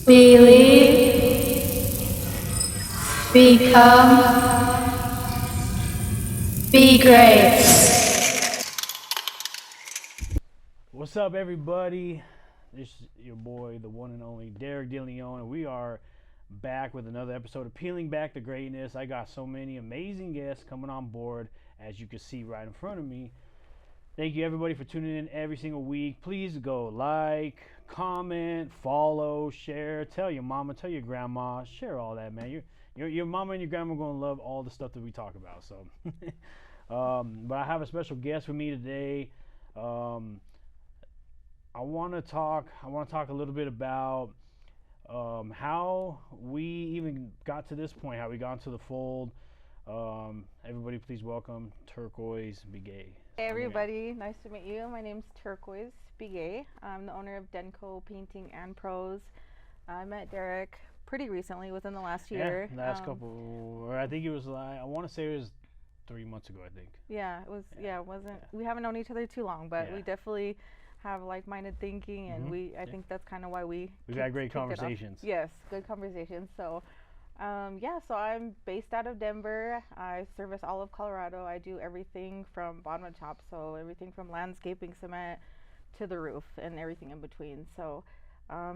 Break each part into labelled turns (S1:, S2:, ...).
S1: Believe, become, be great.
S2: What's up, everybody? This is your boy, the one and only Derek DeLeon, and we are back with another episode of Peeling Back the Greatness. I got so many amazing guests coming on board, as you can see right in front of me. Thank you, everybody, for tuning in every single week. Please go like, comment, follow, share, tell your mama, tell your grandma, share all that, man. Your mama and your grandma are going to love all the stuff that we talk about. So, but I have a special guest with me today. I want to talk a little bit about how we even got to this point, how we got into the fold. Everybody, please welcome Turquoise Begay.
S3: Hey everybody, nice to meet you. My name's Turquoise Begay. I'm the owner of Denko Painting and Pros. I met Derek pretty recently, within the last year.
S2: Yeah, last couple, or I think it was like, I want to say it was 3 months ago, I think.
S3: Yeah, it was. Yeah, it wasn't. Yeah. We haven't known each other too long, but we definitely have like-minded thinking, and I think that's kind of why we've
S2: had great conversations.
S3: Yes, good conversations. So. So I'm based out of Denver. I service all of Colorado. I do everything from bottom to top, so everything from landscaping, cement, to the roof, and everything in between. So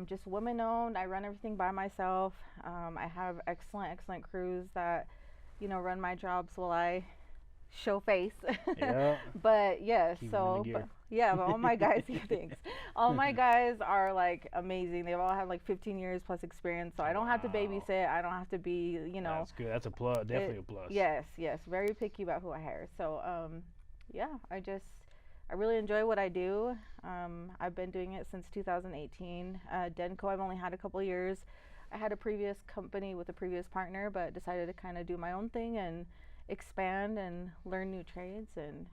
S3: just women-owned. I run everything by myself. I have excellent crews that, run my jobs while I show face.
S2: Yeah.
S3: But yes, but all my guys, thanks. All my guys are like amazing. They've all had like 15 years plus experience, so I don't have to babysit. I don't have to be,
S2: That's good. That's a plus. Definitely a plus.
S3: Yes. Very picky about who I hire. So, I really enjoy what I do. I've been doing it since 2018. Denko, I've only had a couple years. I had a previous company with a previous partner, but decided to kind of do my own thing and expand and learn new trades, and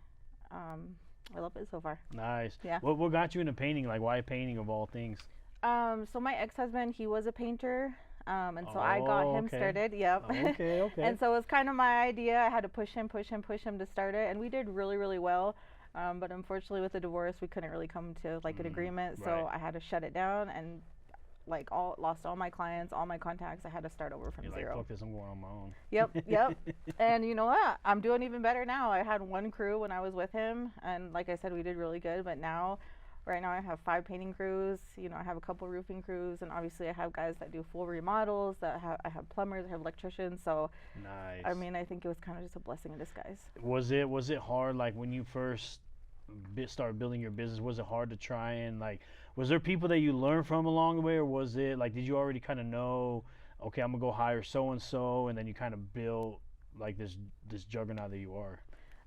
S3: I love it so far.
S2: Nice.
S3: Yeah.
S2: What got you into painting? Like, why painting of all things?
S3: So my ex-husband, he was a painter, and so I got him started. Yep.
S2: Okay.
S3: And so it was kind of my idea. I had to push him to start it, and we did really well. But unfortunately, with the divorce, we couldn't really come to like an agreement. So
S2: Right.
S3: I had to shut it down, and lost all my clients, all my contacts. I had to start over from zero.
S2: Like, fuck this, I'm going on my own.
S3: Yep. And you know what? I'm doing even better now. I had one crew when I was with him, and like I said, we did really good. But right now I have 5 painting crews. I have a couple roofing crews, and obviously I have guys that do full remodels. I have plumbers, I have electricians. So
S2: Nice.
S3: I mean, I think it was kind of just a blessing in disguise.
S2: Was it hard, like, when you first started building your business? Was it hard to try and, like, was there people that you learned from along the way, or was it like, did you already kind of know, okay, I'm gonna go hire so and so, and then you kind of build like this juggernaut that you are?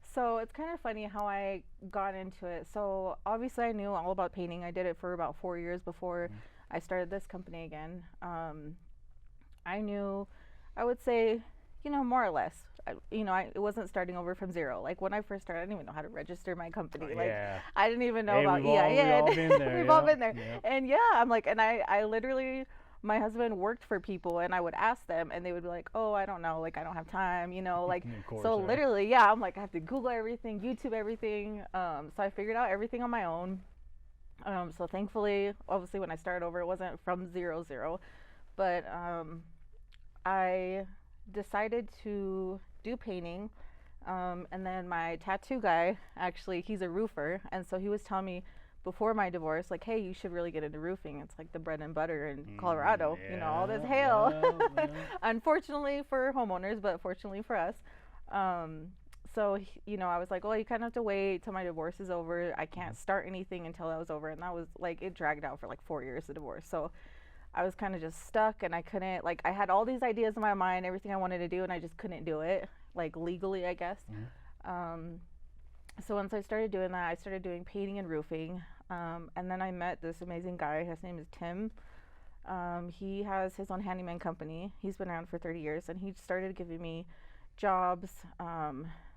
S3: So it's kind of funny how I got into it. So obviously I knew all about painting. I did it for about 4 years before I started this company again. I knew, I would say, more or less. It wasn't starting over from zero. Like, when I first started, I didn't even know how to register my company. I didn't even know about EIN.
S2: We've all been there.
S3: We've all been there. Yeah. And I'm like, and I literally, my husband worked for people, and I would ask them, and they would be like, oh, I don't know, like, I don't have time, like,
S2: course,
S3: so literally, I'm like, I have to Google everything, YouTube everything. So I figured out everything on my own. So thankfully, obviously, when I started over, it wasn't from zero, but I decided to do painting, and then my tattoo guy, actually, he's a roofer, and so he was telling me before my divorce, like, hey, you should really get into roofing. It's like the bread and butter in Colorado. All this hail. Yeah. Unfortunately for homeowners, but fortunately for us. So I was like, well, you kind of have to wait till my divorce is over. I can't start anything until that was over, and that was like, it dragged out for like 4 years, the divorce. So I was kind of just stuck, and I couldn't, like, I had all these ideas in my mind, everything I wanted to do, and I just couldn't do it, like, legally, I guess. So once I started doing that, I started doing painting and roofing, and then I met this amazing guy. His name is Tim. He has his own handyman company. He's been around for 30 years, and he started giving me jobs,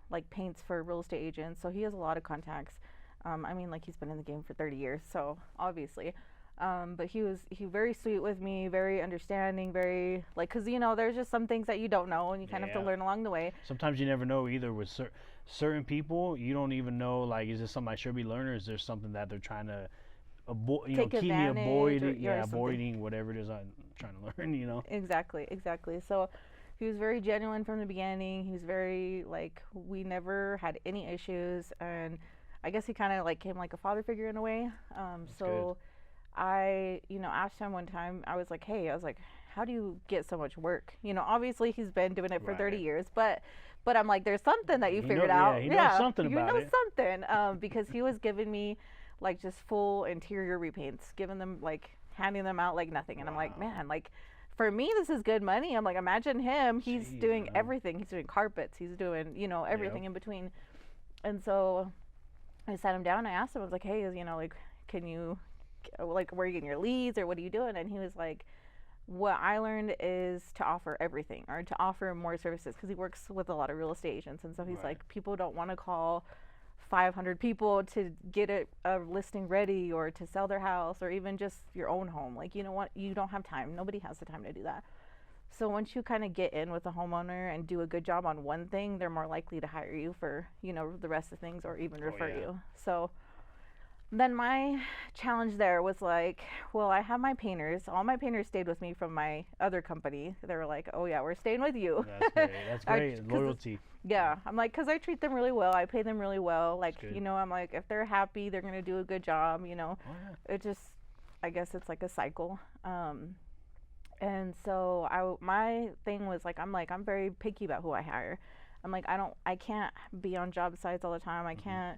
S3: like paints for real estate agents. So he has a lot of contacts. He's been in the game for 30 years, so obviously. But he very sweet with me, very understanding, very, like, because there's just some things that you don't know, and you kind of have to learn along the way.
S2: Sometimes you never know either. With certain people, you don't even know, like, is this something I should be learning, or is there something that they're trying to
S3: take
S2: keep me
S3: advantage
S2: avoiding,
S3: or something.
S2: avoiding whatever it is I'm trying to learn.
S3: Exactly. So he was very genuine from the beginning. He was very like, we never had any issues, and I guess he kind of like came like a father figure in a way. So good. I asked him one time. I was like, hey, how do you get so much work? Obviously he's been doing it for 30 years, but I'm like, there's something that you figured out.
S2: Yeah, he knows something
S3: you
S2: about
S3: know
S2: it.
S3: something. Because he was giving me like just full interior repaints, giving them like handing them out like nothing, and I'm like, man, like, for me this is good money. I'm like, imagine him. He's doing everything. He's doing carpets. He's doing everything in between. And so I sat him down. I asked him. I was like, hey, like, can you, like, where are you getting your leads, or what are you doing? And he was like, what I learned is to offer everything, or to offer more services, because he works with a lot of real estate agents. And so he's like, people don't want to call 500 people to get a listing ready, or to sell their house, or even just your own home. Like, you know what, you don't have time. Nobody has the time to do that. So once you kind of get in with a homeowner and do a good job on one thing, they're more likely to hire you for the rest of things, or even refer you. So then my challenge there was like, well, I have my painters. All my painters stayed with me from my other company. They were like, oh yeah, we're staying with you.
S2: That's great. That's great. Loyalty.
S3: Yeah, I'm like, because I treat them really well. I pay them really well. Like, I'm like, if they're happy, they're going to do a good job, It just, I guess it's like a cycle. And so my thing was like, I'm very picky about who I hire. I'm like, I can't be on job sites all the time. I can't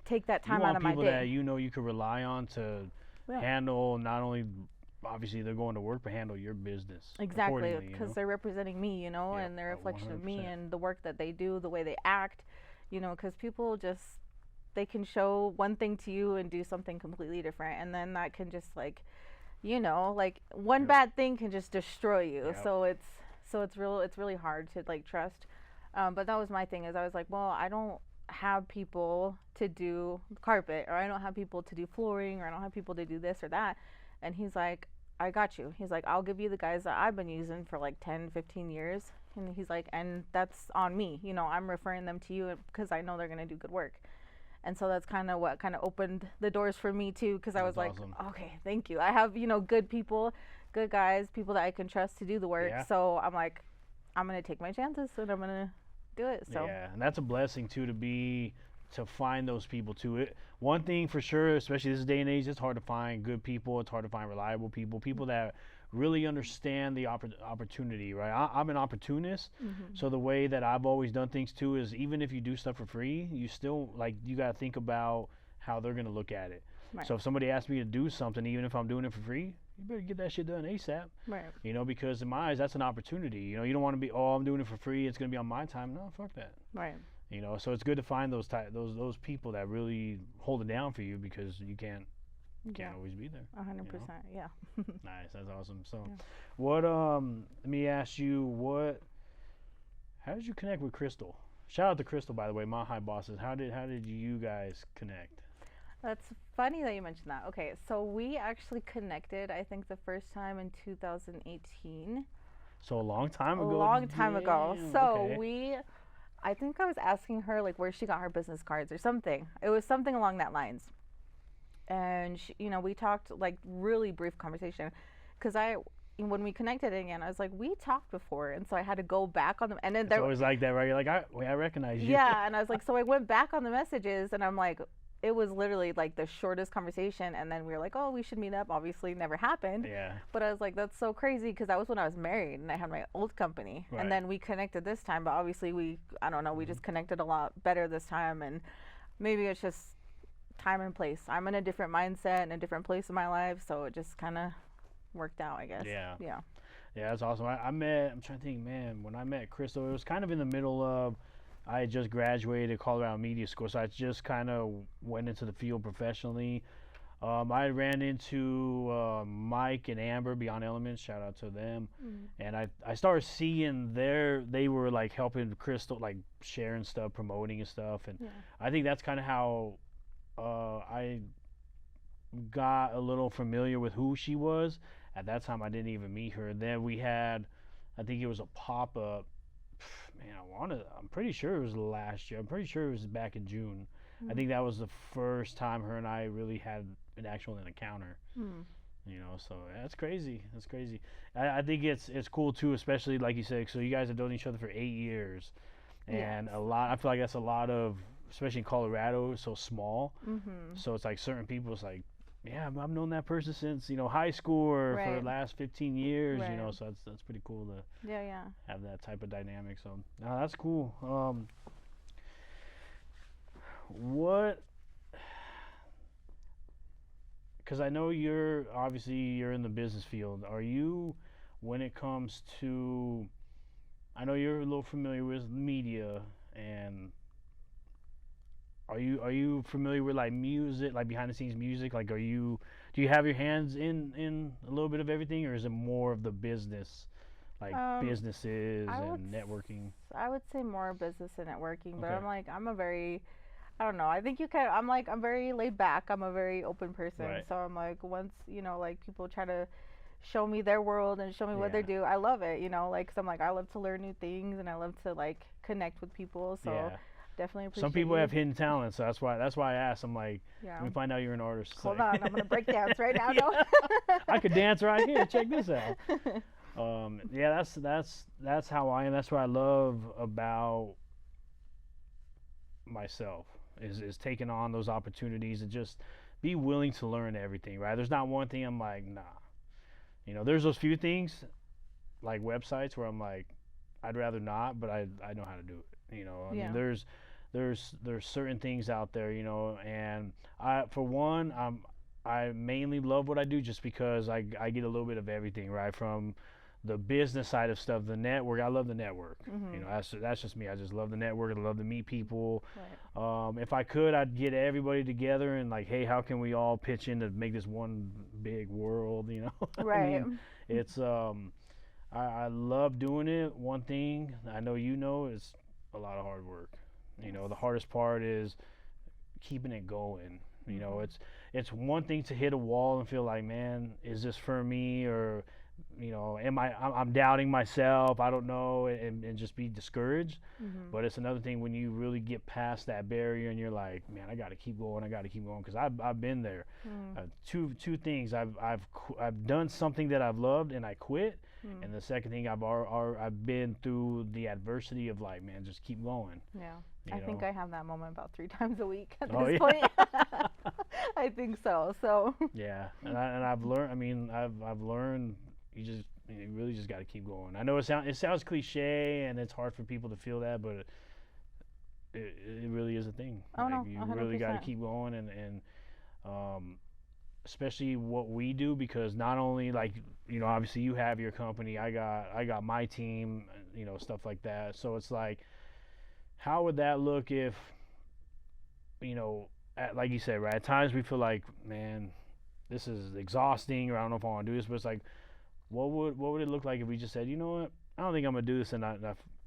S3: take that time out of my day.
S2: You want people that you can rely on to handle, not only obviously they're going to work, but handle your business.
S3: Exactly, because they're representing me, and they're a reflection 100%. Of me and the work that they do, the way they act, because people just, they can show one thing to you and do something completely different, and then that can just like, like one bad thing can just destroy you. So it's really hard to like trust. But that was my thing, is I was like, well, I don't have people to do carpet, or I don't have people to do flooring, or I don't have people to do this or that. And he's like, I got you. He's like, I'll give you the guys that I've been using for like 10, 15 years. And he's like, and that's on me. I'm referring them to you because I know they're going to do good work. And so that's kind of what kind of opened the doors for me too, because I was like, awesome. Okay, thank you. I have, good people, good guys, people that I can trust to do the work. So I'm like, I'm going to take my chances, and I'm going to do it. So
S2: yeah, and that's a blessing too, to find those people too. One thing for sure, especially this day and age, it's hard to find good people. It's hard to find reliable people that really understand the opportunity, right? I'm an opportunist, so the way that I've always done things too is, even if you do stuff for free, you still, like, you got to think about how they're going to look at it. Right. So if somebody asks me to do something, even if I'm doing it for free, you better get that shit done ASAP. Right. Because in my eyes, that's an opportunity. You don't want to be, oh, I'm doing it for free, it's going to be on my time. No, fuck that. Right. So it's good to find those people that really hold it down for you, because you can't always be there.
S3: 100%. Yeah.
S2: Nice. That's awesome. So, what? Let me ask you, how did you connect with Crystal? Shout out to Crystal, by the way, my high bosses. How did you guys connect?
S3: That's funny that you mentioned that. Okay, so we actually connected, I think, the first time in 2018.
S2: So a long time ago.
S3: A long time ago. So I think I was asking her like where she got her business cards or something. It was something along that lines. And she, we talked like really brief conversation, because when we connected again, I was like, we talked before, and so I had to go back on them. And then
S2: it's always like that, right? You're like, I recognize you.
S3: Yeah, and I was like, so I went back on the messages, and I'm like, it was literally like the shortest conversation, and then we were like, oh, we should meet up. Obviously, never happened. Yeah. But I was like, that's so crazy, because that was when I was married and I had my old company, and then we connected this time. But obviously, I don't know, we just connected a lot better this time, and maybe it's just time and place. I'm in a different mindset and a different place in my life, so it just kind of worked out, I guess. Yeah,
S2: that's awesome. I'm trying to think, man, when I met Crystal, it was kind of in the middle of, I had just graduated Colorado Media School, so I just kind of went into the field professionally. I ran into Mike and Amber, Beyond Elements, shout out to them. And I started seeing they were like helping Crystal, like sharing stuff, promoting and stuff. And I think that's kind of how I got a little familiar with who she was. At that time, I didn't even meet her. Then we had, I think it was a pop-up. Man, I'm pretty sure it was last year. I'm pretty sure it was back in June. I think that was the first time her and I really had an actual encounter.
S3: Hmm.
S2: You know, so that's crazy. That's crazy. I think it's cool too, especially like you said. So you guys have known each other for 8 years, and
S3: Yes.
S2: a lot. I feel like that's a lot of, especially in Colorado, it's so small.
S3: Mm-hmm.
S2: So it's like certain people. It's like, yeah, I've known that person since high school or for
S3: Right.
S2: the last 15 years. You
S3: Right.
S2: know, so that's pretty cool to
S3: Yeah, yeah.
S2: have that type of dynamic. So no, that's cool. What? Because I know you're in the business field. Are you, when it comes to, I know you're a little familiar with media, and are you familiar with like music, like behind the scenes music? Like, do you have your hands in a little bit of everything, or is it more of the business, like businesses
S3: I
S2: and networking?
S3: I would say more business and networking, but
S2: Okay.
S3: I'm a very, I don't know. I think you can. I'm very laid back. I'm a very open person.
S2: Right.
S3: So I'm like, once like people try to show me their world and show me what they
S2: Yeah.
S3: do, I love it. Like, 'cause I'm like, I love to learn new things and I love to like connect with people. So
S2: Yeah.
S3: definitely appreciate
S2: Some people
S3: you.
S2: have hidden talents, so that's why I asked. I'm like,
S3: Yeah.
S2: let me find out you're an artist.
S3: Hold
S2: Like-
S3: on, I'm gonna break dance right now.
S2: Yeah.
S3: No.
S2: I could dance right here. Check this out. Yeah, that's how I am. That's what I love about myself is taking on those opportunities and just be willing to learn everything. Right? There's not one thing I'm like, nah. There's those few things like websites where I'm like, I'd rather not, but I know how to do it. I
S3: Yeah.
S2: mean, there's certain things out there, and for one, I mainly love what I do just because I get a little bit of everything, right? From the business side of stuff, the network. I love the network.
S3: Mhm.
S2: That's just me. I just love the network. I love to meet people.
S3: Right.
S2: If I could, I'd get everybody together and like, hey, how can we all pitch in to make this one big world? I
S3: Right.
S2: mean, it's I love doing it. One thing I know is a lot of hard work. The hardest part is keeping it going.
S3: Mhm.
S2: It's one thing to hit a wall and feel like, man, is this for me? Or I'm doubting myself, I don't know, and just be discouraged.
S3: Mhm.
S2: But it's another thing when you really get past that barrier and you're like, man, I got to keep going, because I've been there.
S3: Mhm.
S2: Two things. I've done something that I've loved and I quit.
S3: Mhm.
S2: And the second thing, I've been through the adversity of like, man, just keep going.
S3: Yeah.
S2: you
S3: I think
S2: know?
S3: I have that moment about 3 times a week at
S2: Oh,
S3: this
S2: yeah.
S3: point. I think so. So.
S2: Yeah, and I've learned. I mean, I've learned. You really just got to keep going. I know it sounds cliche and it's hard for people to feel that, but it really is a thing.
S3: Oh,
S2: Like,
S3: no,
S2: you really got to
S3: 100%.
S2: keep going, and especially what we do, because not only like obviously you have your company, I got my team, stuff like that. So it's like, how would that look if like you said, right? At times we feel like, man, this is exhausting, or I don't know if I want to do this, but it's like, what would it look like if we just said, you know what, I don't think I'm gonna do this, and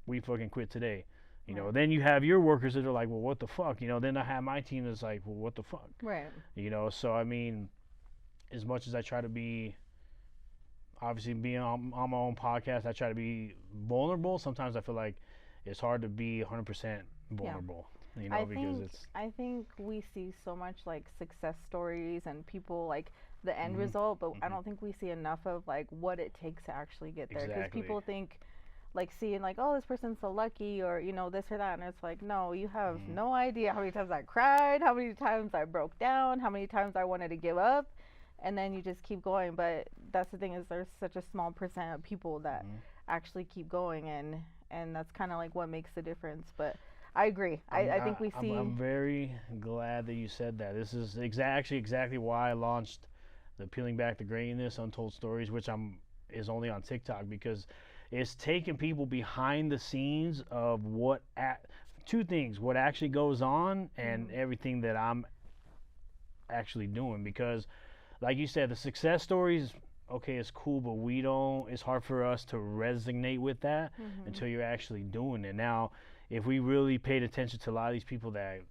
S2: we fucking quit today.
S3: Right.
S2: Then you have your workers that are like, well, what the fuck? Then I have my team that's like, well, what the fuck?
S3: Right.
S2: So I mean, as much as I try to be, obviously being on my own podcast, I try to be vulnerable. Sometimes I feel like it's hard to be 100% vulnerable. Because
S3: I think we see so much like success stories and people like the end
S2: Mhm.
S3: result, but I
S2: Mhm.
S3: don't think we see enough of like what it takes to actually get there. Because
S2: Exactly.
S3: people think like seeing like, oh, this person's so lucky, or this or that, and it's like, no, you have
S2: Mhm.
S3: no idea how many times I cried, how many times I broke down, how many times I wanted to give up, and then you just keep going. But that's the thing, is there's such a small percent of people that
S2: Mhm.
S3: actually keep going, and that's kind of like what makes the difference. But I agree. I think we see.
S2: I'm very glad that you said that. This is actually exactly why I launched the Peeling Back the Greatness Untold Stories, which is only on TikTok, because it's taking people behind the scenes of two things: what actually goes on, and
S3: Mhm.
S2: everything that I'm actually doing. Because, like you said, the success stories, okay, it's cool, but it's hard for us to resonate with that
S3: Mhm.
S2: until you're actually doing it. Now, if we really paid attention to a lot of these people that,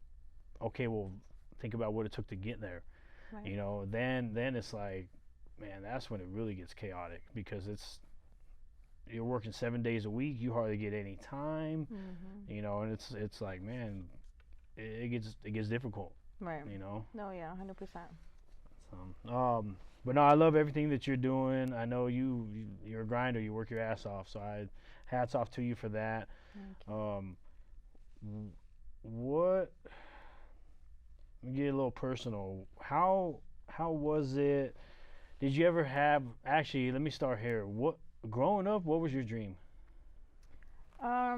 S2: okay, well, think about what it took to get there,
S3: Right.
S2: then it's like, man, that's when it really gets chaotic, because you're working 7 days a week, you hardly get any time,
S3: Mhm.
S2: and it's like, man, it gets difficult,
S3: Right.
S2: you know.
S3: No, yeah, 100%.
S2: But no, I love everything that you're doing. I know you're a grinder. You work your ass off. So hats off to you for that.
S3: Thank you.
S2: What? Let me get a little personal. How was it? Did you ever have? Actually, let me start here. What growing up? What was your dream?
S3: I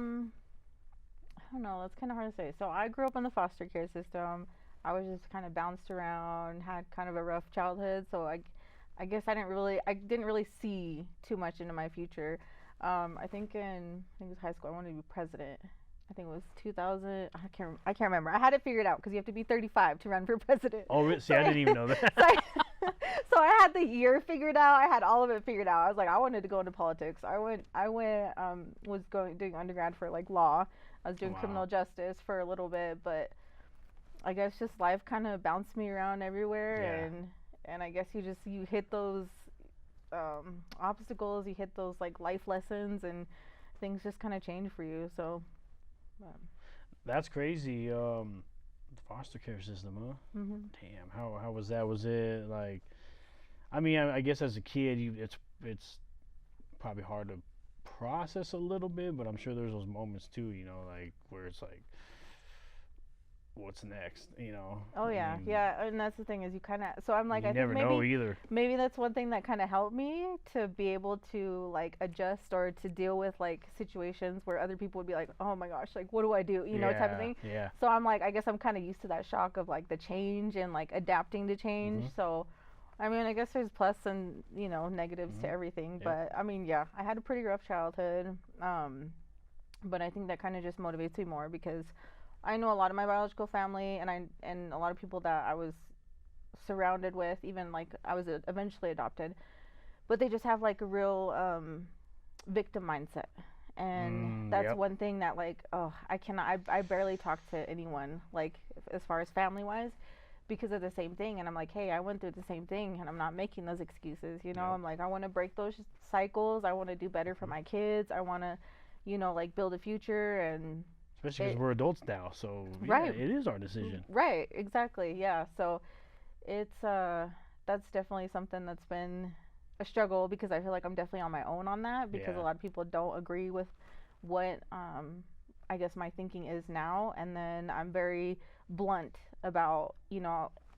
S3: don't know. That's kind of hard to say. So I grew up in the foster care system. I was just kind of bounced around, had kind of a rough childhood. So I guess I didn't really see too much into my future. I think it was high school. I wanted to be president. I think it was 2000. I can't remember. I had it figured out because you have to be 35 to run for president.
S2: Oh, see, I didn't even know that.
S3: So I had the year figured out. I had all of it figured out. I was like, I wanted to go into politics. Was doing undergrad for like law. I was doing criminal justice for a little bit, but I guess just life kind of bounced me around everywhere, and I guess you hit those obstacles, you hit those like life lessons, and things just kind of change for you. So
S2: That's crazy. The foster care system, huh? Damn. How was that? Was it like? I mean, I guess as a kid, it's probably hard to process a little bit, but I'm sure there's those moments too, like where it's like, what's next,
S3: Oh yeah, yeah, and that's the thing is you kind of. So I'm like,
S2: you
S3: I
S2: never
S3: think
S2: know either.
S3: maybe that's one thing that kind of helped me to be able to like adjust or to deal with like situations where other people would be like, oh my gosh, like what do I do, type of thing.
S2: Yeah.
S3: So I'm like, I guess I'm kind of used to that shock of like the change and like adapting to change. So I mean, I guess there's plus and negatives to everything, but I mean, yeah, I had a pretty rough childhood, but I think that kind of just motivates me more because I know a lot of my biological family and a lot of people that I was surrounded with, even like I was eventually adopted, but they just have like a real victim mindset, and that's one thing that like I barely talk to anyone like as far as family wise. Because of the same thing, and I'm like, hey, I went through the same thing, and I'm not making those excuses, I'm like, I want to break those cycles. I want to do better for my kids. I want to, like build a future, and
S2: especially because we're adults now, so
S3: right,
S2: it is our decision.
S3: Right, exactly, yeah. So it's that's definitely something that's been a struggle because I feel like I'm definitely on my own on that because a lot of people don't agree with what I guess my thinking is now, and then I'm very blunt about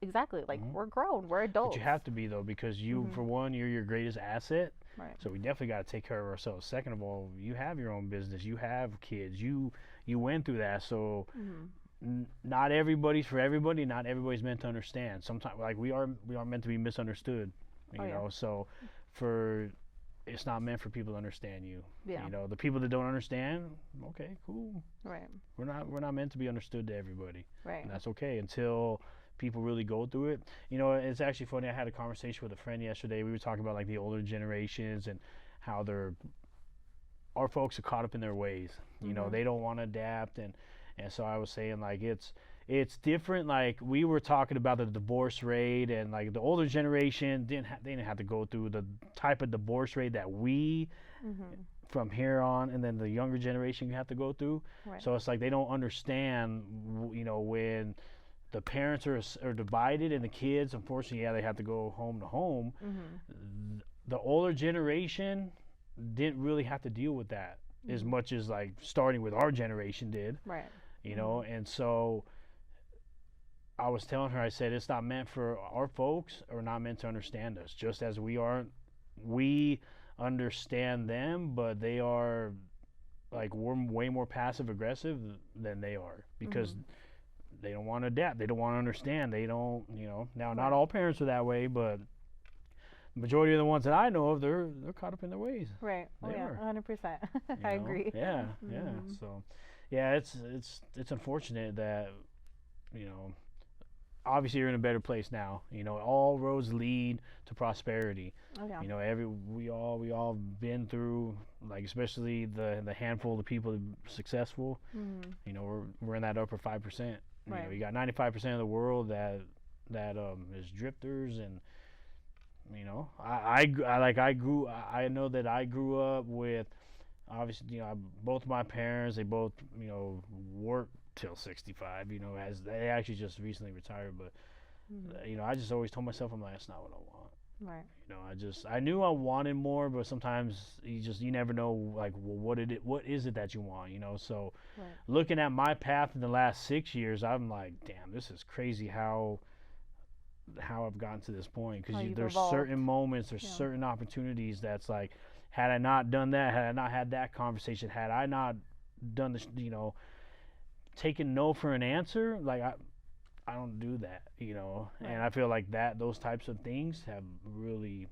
S3: exactly like we're grown, we're adults.
S2: But you have to be though, because you for one, you're your greatest asset,
S3: right?
S2: So we definitely got to take care of ourselves. Second of all, you have your own business, you have kids, you went through that, so not everybody's for everybody, not everybody's meant to understand. Sometimes like we are meant to be misunderstood, you know. So it's not meant for people to understand you. The people that don't understand, okay, cool,
S3: right?
S2: We're not meant to be understood to everybody,
S3: right?
S2: And that's okay until people really go through it. It's actually funny, I had a conversation with a friend yesterday. We were talking about like the older generations and how our folks are caught up in their ways. They don't want to adapt, and so I was saying like it's different. Like we were talking about the divorce rate, and like the older generation they didn't have to go through the type of divorce rate that we from here on, and then the younger generation have to go through. Right. So it's like they don't understand, when the parents are divided and the kids, unfortunately, they have to go home to home. The older generation didn't really have to deal with that as much as like starting with our generation did. Right. And so I was telling her, I said, it's not meant for our folks, or not meant to understand us, just as we understand them, but they are like, we're way more passive aggressive than they are, because they don't want to adapt, they don't want to understand, they don't, now not all parents are that way, but the majority of the ones that I know of, they're caught up in their ways.
S3: Right. Oh yeah, 100%. I agree.
S2: Yeah, yeah. So yeah, it's unfortunate that, obviously you're in a better place now. All roads lead to prosperity. Oh, yeah. We all been through, like, especially the handful of people that are successful. We're in that upper 5%. Right. You got 95% of the world that is drifters, and I know that I grew up with, obviously, both my parents, they both worked till 65, as they actually just recently retired, but
S3: Mhm.
S2: I just always told myself, I'm like, that's not what I want.
S3: Right.
S2: I knew I wanted more, but sometimes you never know, like, well, what is it that you want, So
S3: Right.
S2: looking at my path in the last 6 years, I'm like, damn, this is crazy how I've gotten to this point.
S3: How
S2: Because
S3: you've
S2: there's
S3: evolved.
S2: certain moments, there's
S3: Yeah.
S2: certain opportunities that's like, had I not done that, had I not had that conversation, had I not done this, taken no for an answer, like I don't do that,
S3: Right.
S2: and I feel like those types of things have really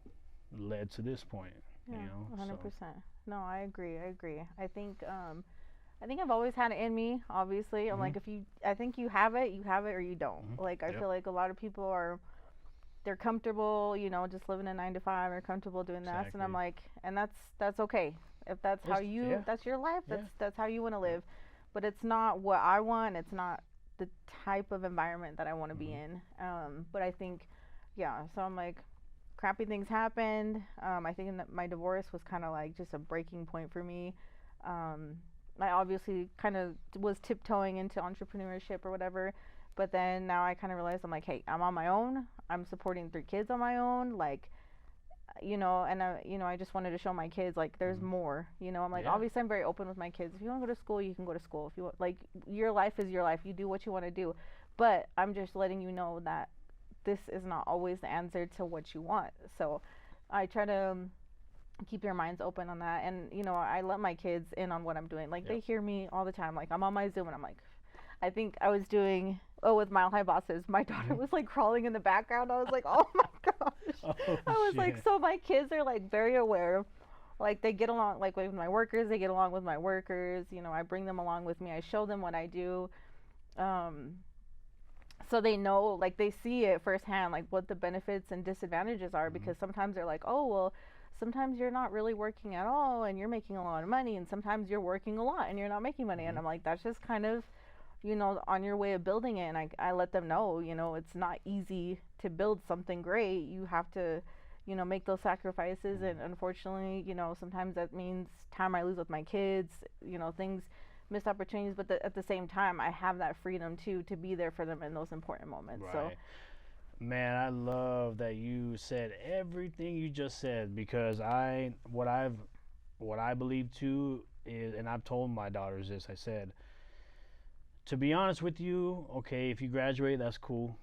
S2: led to this point,
S3: Yeah.
S2: So
S3: 100%. No, I agree. I agree. I think I've always had it in me. Obviously, I'm like, I think you have it, or you don't. Like, I
S2: Yep.
S3: feel like a lot of people they're comfortable, just living a 9 to 5, or comfortable doing that, and I'm
S2: Exactly.
S3: like, and that's okay. If that's how
S2: Yeah.
S3: that's your life,
S2: Yeah.
S3: that's how you want to live, but it's not what I want. It's not the type of environment that I want to be in. But I think, yeah. So I'm like, crappy things happened. I think that my divorce was kind of like just a breaking point for me. Um, I obviously kind of was tiptoeing into entrepreneurship or whatever, but then now I kind of realized, I'm like, hey, I'm on my own. I'm supporting 3 kids on my own. Like, and I just wanted to show my kids, like, there's more. I'm like,
S2: Yeah.
S3: obviously I'm very open with my kids. If you want to go to school, you can go to school. If you want, like, your life is your life. You do what you want to do. But I'm just letting you know that this is not always the answer to what you want. So I try to keep your minds open on that. And, I let my kids in on what I'm doing. Like,
S2: Yep.
S3: they hear me all the time. Like, I'm on my Zoom and I'm like, I think I was doing, with Mile High Bosses, my daughter was like crawling in the background. I was like, oh my gosh.
S2: Oh,
S3: I was like,
S2: shit.
S3: so my kids are like very aware. Like, they get along, like, with my workers, they get along with my workers. I bring them along with me. I show them what I do. Um, so they know, like, they see it firsthand, like, what the benefits and disadvantages are, because sometimes they're like, oh, well, sometimes you're not really working at all and you're making a lot of money, and sometimes you're working a lot and you're not making money. And I'm like, that's just kind of, on your way of building it. And I let them know, it's not easy to build something great. You have to, make those sacrifices. And unfortunately, sometimes that means time I lose with my kids, things, missed opportunities. But at the same time, I have that freedom too, to be there for them in those important moments.
S2: Right.
S3: So,
S2: Man, I love that you said everything you just said, because what I believe too is, and I've told my daughters this. I said, to be honest with you, okay, if you graduate, that's cool.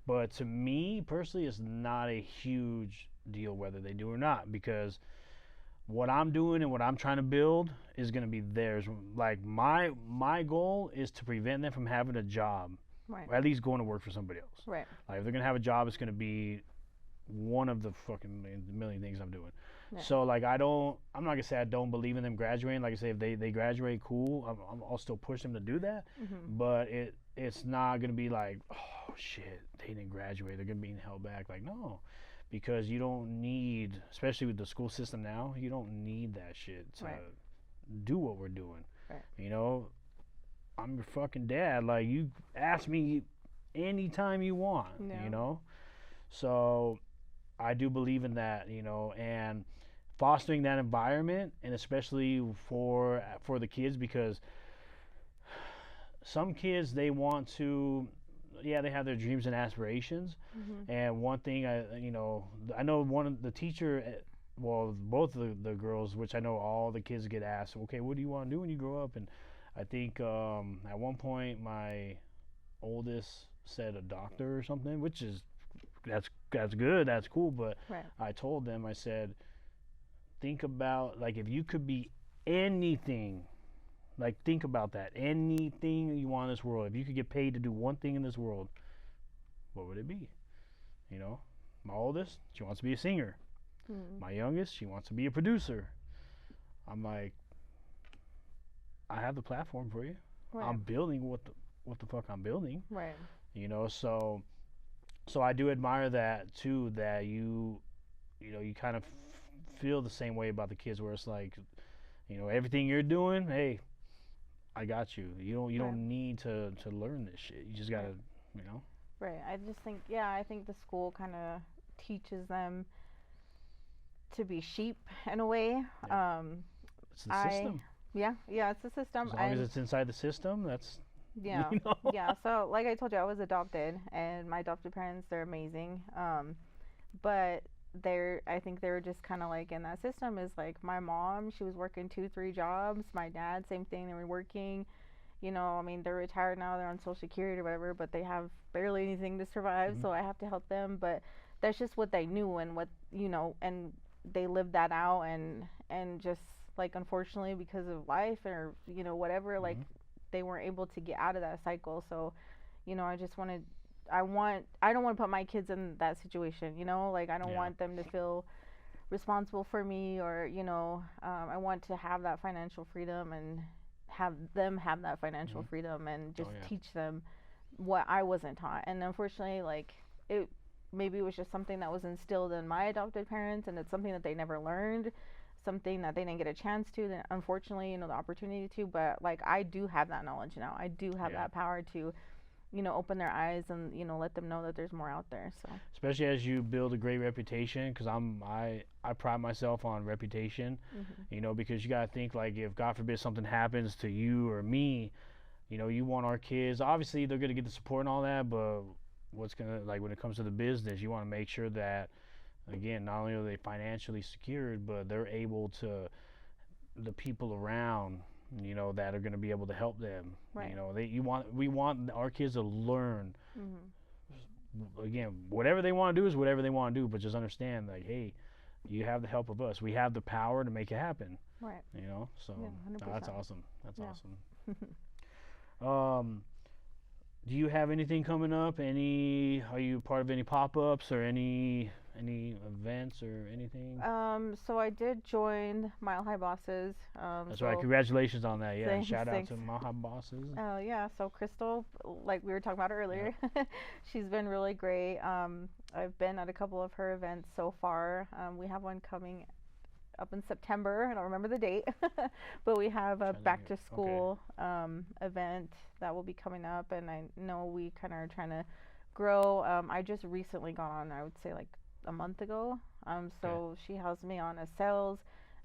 S2: But to me personally, it's not a huge deal whether they do or not, because what I'm doing and what I'm trying to build is going to be theirs. Like, my goal is to prevent them from having a job,
S3: right,
S2: or at least going to work for somebody else.
S3: right,
S2: Like, if they're going to have a job, it's going to be one of the fucking million things I'm doing.
S3: yeah,
S2: So, like, I'm not gonna say I don't believe in them graduating. Like I say, if they graduate, cool. I'll still push them to do that. But it's not gonna be like, oh shit, they didn't graduate, they're gonna be held back. Like, no, because you don't need, especially with the school system now, you don't need that shit to
S3: right,
S2: do what we're doing.
S3: right,
S2: I'm your fucking dad. Like, you ask me anytime you want.
S3: yeah,
S2: So I do believe in that, and fostering that environment, and especially for the kids, because some kids, they want to, yeah, they have their dreams and aspirations. And one thing I know one of the teacher, well, both of the girls, which I know all the kids get asked, okay, what do you want to do when you grow up? And I think at one point my oldest said a doctor or something, which is, that's good, that's cool. But
S3: right,
S2: I told them, I said, think about, like, if you could be anything, like, think about that, anything you want in this world. If you could get paid to do one thing in this world, what would it be? My oldest, she wants to be a singer. My youngest, she wants to be a producer. I'm like, I have the platform for you.
S3: right,
S2: I'm building what the fuck I'm building.
S3: right,
S2: So I do admire that too, that you kind of feel the same way about the kids, where it's like, everything you're doing, hey, I got you. You
S3: right,
S2: don't need to learn this shit. You just gotta,
S3: right. I just think, yeah, I think the school kind of teaches them to be sheep in a way.
S2: Yeah. It's the system.
S3: Yeah, it's a system.
S2: As long as it's inside the system, that's
S3: Yeah.
S2: You know?
S3: Yeah. So, like I told you, I was adopted, and my adopted parents, they're amazing. But I think they were just kind of like in that system is like my mom, she was working two, three jobs. My dad, same thing, they were working. I mean, they're retired now, they're on Social Security or whatever, but they have barely anything to survive,
S2: Mhm.
S3: so I have to help them. But that's just what they knew and and they lived that out, and just like unfortunately because of life or whatever, like
S2: Mhm.
S3: they weren't able to get out of that cycle. So, I just wanted I don't want to put my kids in that situation, like I don't
S2: Yeah.
S3: want them to feel responsible for me, or I want to have that financial freedom and have them have that financial
S2: Mhm.
S3: freedom and
S2: Oh
S3: just
S2: yeah.
S3: teach them what I wasn't taught. And unfortunately, like it maybe it was just something that was instilled in my adopted parents, and it's something that they never learned, something that they didn't get a chance to, that unfortunately, the opportunity to. But like I do have that knowledge now, I do have
S2: Yeah.
S3: that power to open their eyes and let them know that there's more out there. So
S2: Especially as you build a great reputation, because I pride myself on reputation.
S3: hmm
S2: Because you gotta think like if God forbid something happens to you or me, you want our kids. Obviously, they're gonna get the support and all that, but what's gonna like when it comes to the business, you want to make sure that again, not only are they financially secured, but they're able to the people around, that are going to be able to help them.
S3: right.
S2: We want our kids to learn.
S3: hmm
S2: Again, whatever they want to do is whatever they want to do, but just understand like, hey, you have the help of us. We have the power to make it happen.
S3: Right.
S2: So
S3: Yeah,
S2: no, that's
S3: 100%.
S2: awesome. That's
S3: Yeah.
S2: awesome. Um, do you have anything coming up? Are you part of any pop-ups or any events or anything?
S3: So I did join Mile High Bosses.
S2: That's right.
S3: So
S2: Congratulations on that. Yeah, and
S3: thanks,
S2: shout out
S3: thanks.
S2: to Maha Bosses.
S3: Oh yeah. So Crystal, like we were talking about
S2: Yeah.
S3: earlier, she's been really great. I've been at a couple of her events so far. We have one coming up in September. I don't remember the date, but we have a
S2: Trying to
S3: back
S2: think
S3: to
S2: of- Okay.
S3: school event that will be coming up, and I know we kind of are trying to grow. I just recently got on, I would say like a month ago.
S2: Okay.
S3: So she has me on as sales,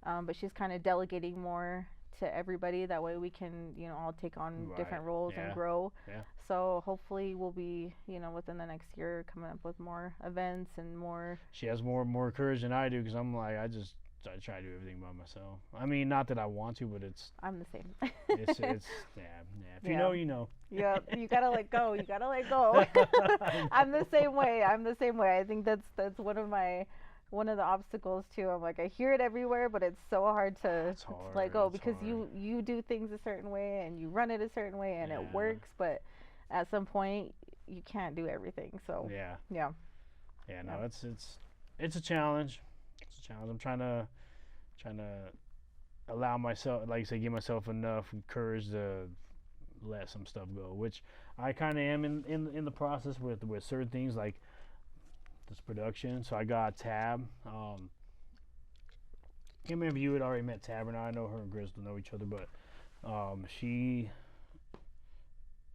S3: but she's kind of delegating more to everybody. That way we can, all take on
S2: Right.
S3: different roles and
S2: Yeah.
S3: grow.
S2: Yeah.
S3: So hopefully we'll be, within the next year coming up with more events and more.
S2: She has more courage than I do because I'm like I try to do everything by myself. I mean, not that I want to, but
S3: I'm the same.
S2: it's yeah. If you
S3: Yeah.
S2: know, you know.
S3: Yeah, you gotta let go. You gotta let go. I'm the same way. I'm the same way. I think that's one of the obstacles too. I'm like I hear it everywhere, but it's so hard to
S2: It's hard.
S3: let go
S2: It's
S3: because
S2: hard.
S3: you do things a certain way and you run it a certain way and
S2: Yeah.
S3: it works, but at some point you can't do everything. So
S2: Yeah.
S3: yeah.
S2: Yeah. No,
S3: Yeah.
S2: it's a challenge. It's a challenge. I'm trying to allow myself, like I say, give myself enough courage to let some stuff go, which I kind of am in the process with certain things like this production. So I got Tab. Can't remember if you had already met Tab or not. I know her and Grizz don't know each other, but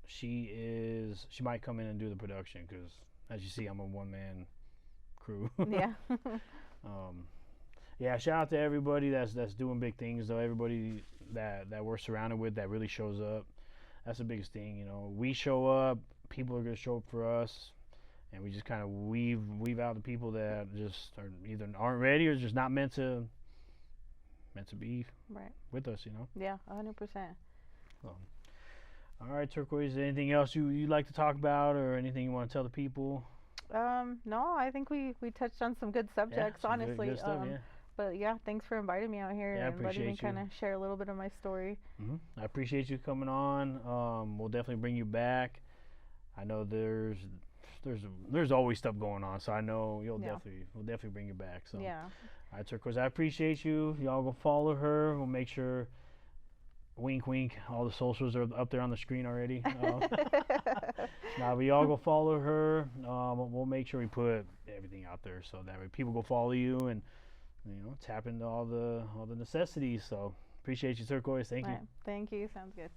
S2: she might come in and do the production because as you see, I'm a one man crew.
S3: Yeah.
S2: um, yeah, shout out to everybody that's doing big things though. Everybody that we're surrounded with that really shows up. That's the biggest thing, We show up, people are gonna show up for us, and we just kind of weave out the people that just are either aren't ready or just not meant to be
S3: Right.
S2: with us,
S3: Yeah, 100%.
S2: So, all right, Turquoise. Anything else you'd like to talk about, or anything you want to tell the people?
S3: No, I think we touched on some good subjects,
S2: some
S3: honestly.
S2: good stuff. Yeah.
S3: But yeah, thanks for inviting me out here
S2: Yeah, I
S3: and letting me
S2: appreciate you.
S3: kind of share a little bit of my story.
S2: I appreciate you coming on. We'll definitely bring you back. I know there's always stuff going on, so I know we'll definitely bring you back. So
S3: Yeah.
S2: all right, Turquoise, I appreciate you. Y'all go follow her. We'll make sure. Wink, wink. All the socials are up there on the screen already. Now we all go follow her. We'll make sure we put everything out there so that way people go follow you and tap into all the necessities. So appreciate you, Turquoise. Thank you.
S3: Right. Thank you. Sounds good.